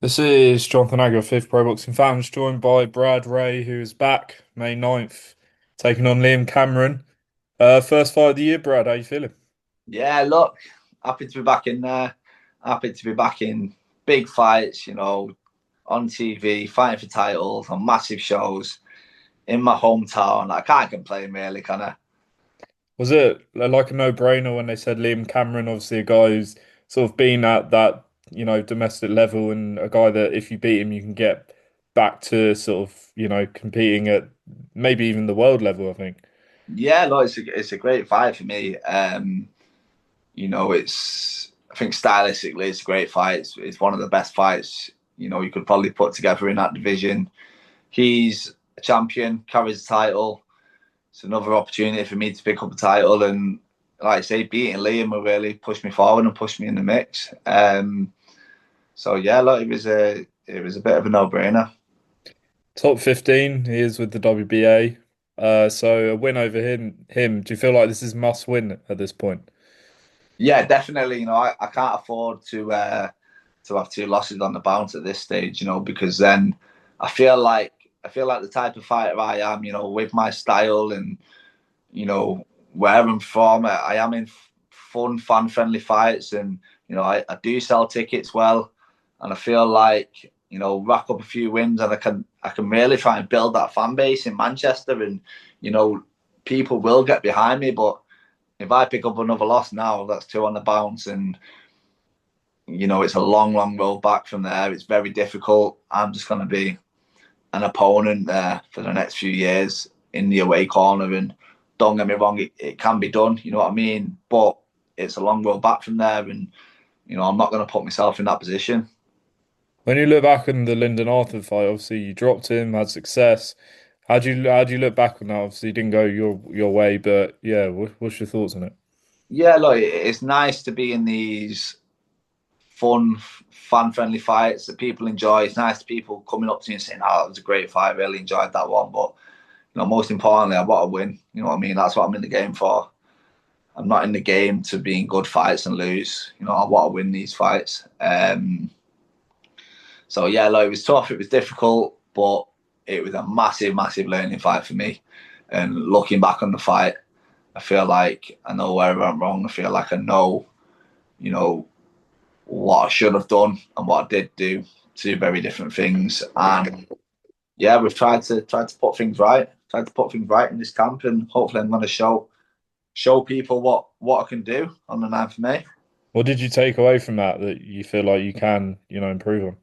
This is Jonathan Agger, fifth Pro Boxing Fans, joined by Brad Ray, who is back May 9th, taking on Liam Cameron. First fight of the year, Brad. How you feeling? Yeah, look, happy to be back in there. Happy to be back in big fights, on TV, fighting for titles, on massive shows in my hometown. I can't complain, really, can I? Was it like a no-brainer when they said Liam Cameron, obviously a guy who's sort of been at that, domestic level and a guy that if you beat him, you can get back to sort of, competing at maybe even the world level, I think. Yeah, look, it's a great fight for me. It's I think stylistically it's a great fight. It's one of the best fights you could probably put together in that division. He's a champion, carries the title. It's another opportunity for me to pick up a title, and like I say, beating Liam will really push me forward and push me in the mix. So yeah, look, it was a bit of a no brainer. Top 15, he is with the WBA. So a win over him. Do you feel like this is must win at this point? Yeah, definitely. I can't afford to have two losses on the bounce at this stage. Because then I feel like I feel like the type of fighter I am. With my style and you know where I'm from, I am in fun, fan friendly fights, and I do sell tickets well, and I feel like rack up a few wins, and I can really try and build that fan base in Manchester, and you know people will get behind me, but if I pick up another loss now, that's two on the bounce, and it's a long, long road back from there. It's very difficult. I'm just going to be an opponent there for the next few years in the away corner, and don't get me wrong, it can be done. You know what I mean? But it's a long road back from there, and I'm not going to put myself in that position. When you look back on the Lyndon Arthur fight, obviously you dropped him, had success. How do you look back on that? Obviously, it didn't go your way, but yeah, what's your thoughts on it? Yeah, look, it's nice to be in these fun, fan-friendly fights that people enjoy. It's nice to people coming up to you and saying, "Oh, it was a great fight. Really enjoyed that one." But most importantly, I want to win. You know what I mean? That's what I'm in the game for. I'm not in the game to be in good fights and lose. I want to win these fights. So yeah, like, it was tough. It was difficult, but it was a massive, massive learning fight for me. And looking back on the fight, I feel like I know where I went wrong. I feel like I know, you know, what I should have done and what I did do. Two very different things. And yeah, we've tried to put things right. Tried to put things right in this camp, and hopefully, I'm going to show people what I can do on the 9th of May. What did you take away from that you feel like you can, improve on?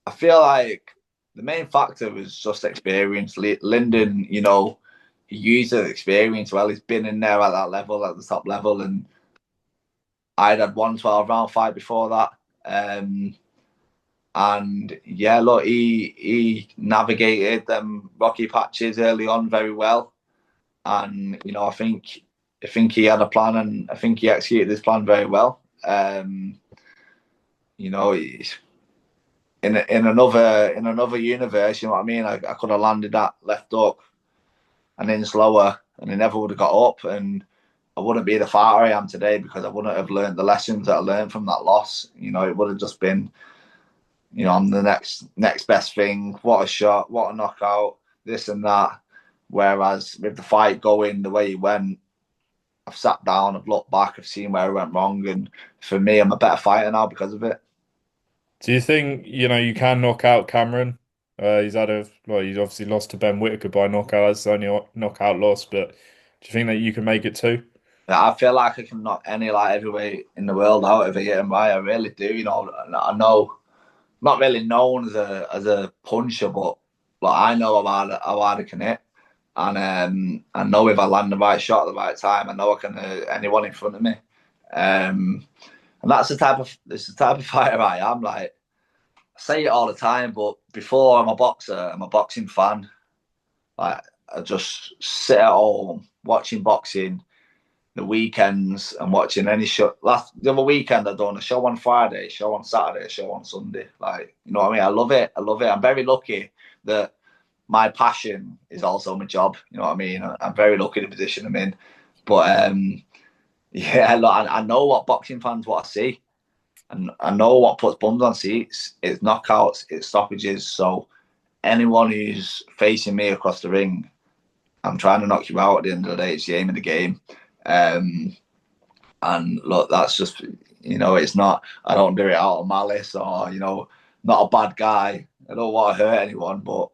I feel like the main factor was just experience. Lyndon, he used his experience well. He's been in there at that level, at the top level, and I'd had one 12-round fight before that. And yeah, look, he navigated them rocky patches early on very well, and I think he had a plan, and I think he executed this plan very well. You know, in another universe, you know what I mean. I could have landed that left hook and then slower, and he never would have got up, and I wouldn't be the fighter I am today because I wouldn't have learned the lessons that I learned from that loss. It would have just been, I'm the next best thing. What a shot! What a knockout! This and that. Whereas with the fight going the way it went, I've sat down, I've looked back, I've seen where I went wrong, and for me, I'm a better fighter now because of it. Do you think, you can knock out Cameron? He's obviously lost to Ben Whitaker by knockout. That's the only knockout loss, but do you think that you can make it too? I feel like I can knock any light heavyweight in the world out if I hit him right. I really do. I know I'm not really known as a puncher, but I know how hard I can hit, and I know if I land the right shot at the right time, I know I can hurt anyone in front of me. And that's the type of fighter I am. Like, I say it all the time, but before I'm a boxer, I'm a boxing fan. Like, I just sit at home watching boxing the weekends and watching any show. The other weekend I done a show on Friday, a show on Saturday, a show on Sunday. Like, you know what I mean? I love it. I love it. I'm very lucky that my passion is also my job. You know what I mean? I'm very lucky in the position I'm in. But yeah, look, I know what boxing fans want to see. And I know what puts bums on seats. It's knockouts, it's stoppages. So anyone who's facing me across the ring, I'm trying to knock you out at the end of the day. It's the aim of the game. Um, and look, that's just, it's not, I don't do it out of malice or, not a bad guy. I don't want to hurt anyone, but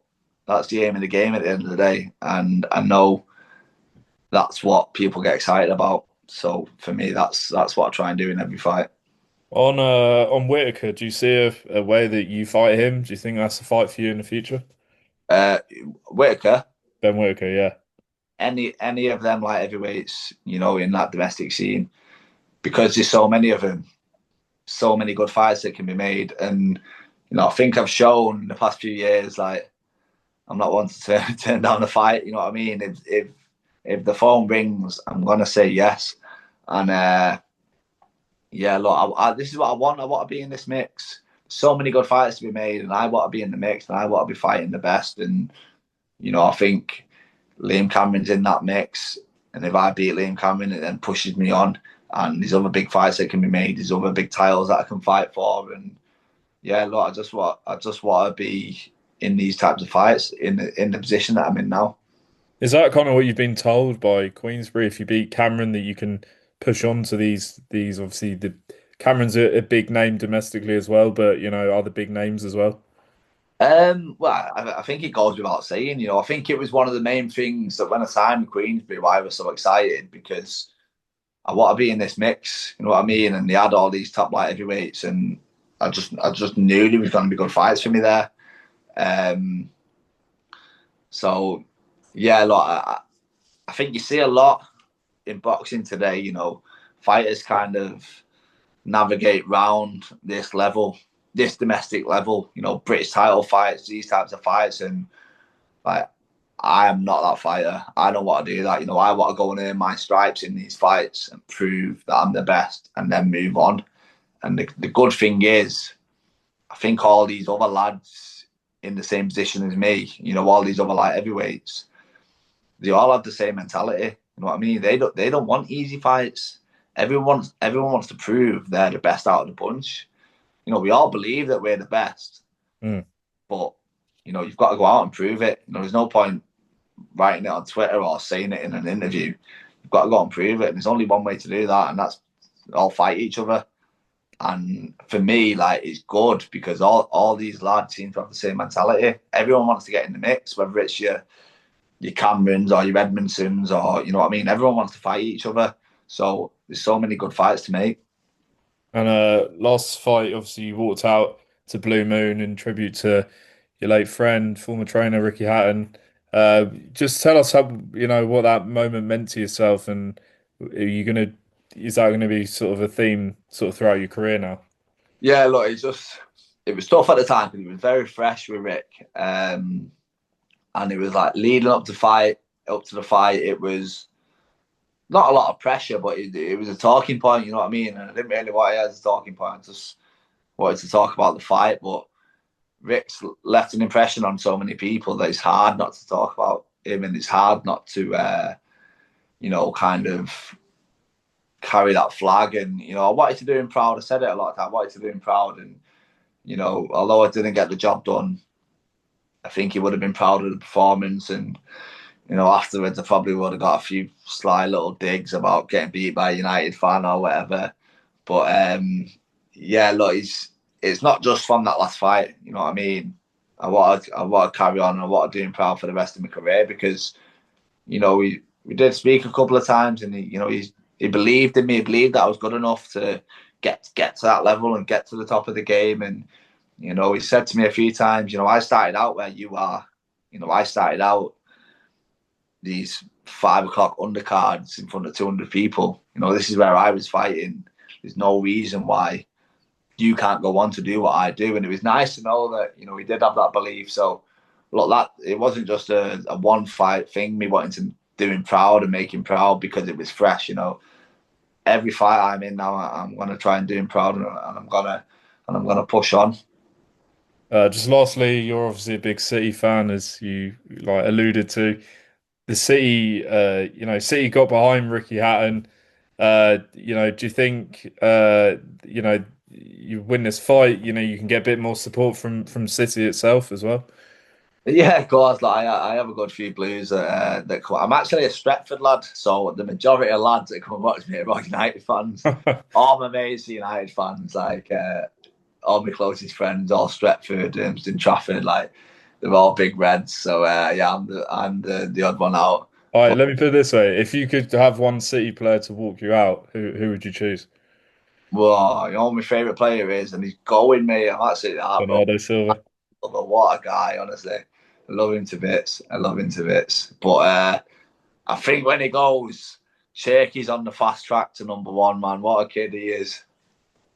that's the aim of the game at the end of the day. And I know that's what people get excited about. So for me, that's what I try and do in every fight. On Whitaker, do you see a way that you fight him? Do you think that's a fight for you in the future? Uh, Whitaker, Ben Whitaker, yeah. any of them light heavyweights, in that domestic scene, because there's so many of them, so many good fights that can be made, and I think I've shown in the past few years, like I'm not one to turn down a fight. You know what I mean? If the phone rings, I'm gonna say yes, and yeah, look, this is what I want. I want to be in this mix. So many good fights to be made, and I want to be in the mix, and I want to be fighting the best. And I think Liam Cameron's in that mix, and if I beat Liam Cameron, it then pushes me on. And there's other big fights that can be made. There's other big titles that I can fight for. And yeah, look, I just want to be in these types of fights in the position that I'm in now. Is that kind of what you've been told by Queensbury? If you beat Cameron, that you can push on to these obviously the Cameron's a big name domestically as well, but other big names as well. Well, I think it goes without saying. I think it was one of the main things that when I signed with Queensbury, why I was so excited because I want to be in this mix. You know what I mean? And they had all these top light heavyweights, and I just knew there was going to be good fights for me there. Um, so yeah, look, I think you see a lot in boxing today. Fighters kind of navigate round this level, this domestic level. British title fights, these types of fights, and like I am not that fighter. I don't want to do that. I want to go and earn my stripes in these fights and prove that I'm the best, and then move on. And the good thing is, I think all these other lads in the same position as me, all these other light heavyweights, they all have the same mentality. You know what I mean? They don't want easy fights. Everyone wants to prove they're the best out of the bunch. We all believe that we're the best, Mm. but you've got to go out and prove it. There's no point writing it on Twitter or saying it in an interview. You've got to go and prove it. And there's only one way to do that, and that's all fight each other. And for me, like it's good because all these lads seem to have the same mentality. Everyone wants to get in the mix, whether it's your Camerons or your Edmondsons or what I mean. Everyone wants to fight each other. So there's so many good fights to make. And last fight, obviously, you walked out to Blue Moon in tribute to your late friend, former trainer Ricky Hatton. Just tell us how what that moment meant to yourself, and is that gonna be sort of a theme sort of throughout your career now? Yeah, look, it was tough at the time because it was very fresh with Rick, and it was like leading up to the fight. It was not a lot of pressure, but it was a talking point. You know what I mean? And I didn't really want it as a talking point. I just wanted to talk about the fight, but Rick's left an impression on so many people that it's hard not to talk about him, and it's hard not to, kind of carry that flag. And I wanted to do him proud. I said it a lot of time. I wanted to do him proud, and although I didn't get the job done, I think he would have been proud of the performance. And afterwards, I probably would have got a few sly little digs about getting beat by a United fan or whatever. But yeah, look, it's not just from that last fight. You know what I mean? I want to carry on, and I want to do him proud for the rest of my career because we did speak a couple of times, and he believed in me. He believed that I was good enough to get to that level and get to the top of the game. And he said to me a few times, I started out where you are. I started out these 5 o'clock undercards in front of 200 people. This is where I was fighting. There's no reason why you can't go on to do what I do. And it was nice to know that, we did have that belief. So, look, that it wasn't just a one fight thing, me wanting to do him proud and make him proud because it was fresh. Every fight I'm in now, I'm going to try and do him proud, and I'm gonna push on. Just lastly, you're obviously a big City fan, as you like alluded to. The City, City got behind Ricky Hatton. Do you think, you win this fight, you can get a bit more support from City itself as well. Yeah, of course. Like I have a good few Blues that come. I'm actually a Stretford lad, so the majority of lads that come and watch me are all United fans. All my mates are United fans. Like all my closest friends, all Stretford, in Trafford. Like they're all big Reds. So yeah, I'm the odd one out. All right, But let me put it this way: if you could have one City player to walk you out, who would you choose? well, you know what my favourite player is, and he's going me. I'm absolutely heartbroken. Bernardo Silva. But what a guy, honestly. I love him to bits. I love him to bits. But I think when he goes, Shaky's on the fast track to number one, man. What a kid he is.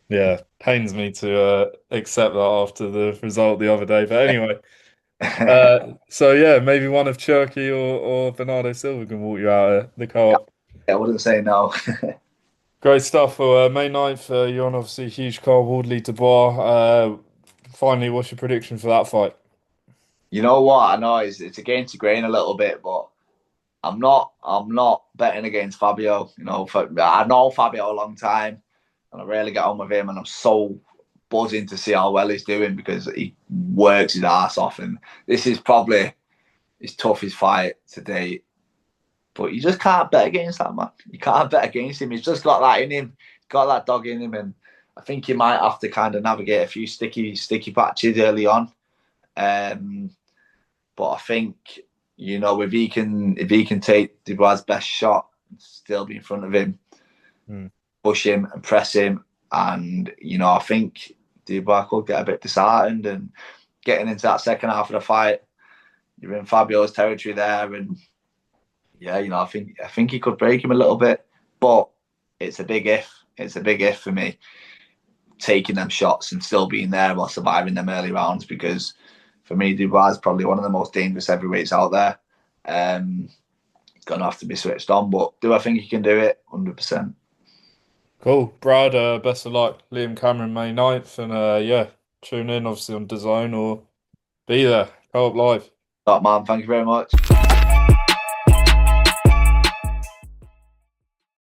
Yeah, pains me to accept that after the result the other day. But anyway, so yeah, maybe one of Cherky or Bernardo Silva can walk you out of the co-op. I wouldn't say no. Great stuff. Well, May 9th, you're on obviously a huge Carl Wardley Dubois. Finally, what's your prediction for that fight? You know what? I know it's against the grain a little bit, but I'm not betting against Fabio. I know Fabio a long time, and I really get on with him, and I'm so buzzing to see how well he's doing because he works his ass off, and this is probably his toughest fight to date. But you just can't bet against that man. You can't bet against him. He's just got that in him. Got that dog in him, and I think he might have to kind of navigate a few sticky patches early on. Um, but I think if he can take Dubois' best shot, still be in front of him, Hmm. push him and press him, and I think Dubois could get a bit disheartened and getting into that second half of the fight. You're in Fabio's territory there, and yeah, I think he could break him a little bit, but it's a big if. It's a big if for me taking them shots and still being there while surviving them early rounds because for me, Dubois is probably one of the most dangerous heavyweights out there. Um, Gonna have to be switched on, but do I think he can do it? 100%. Cool. Brad, best of luck. Liam Cameron, May 9th. And yeah, tune in obviously on DAZN or be there. Co-op live. Top man, thank you very much.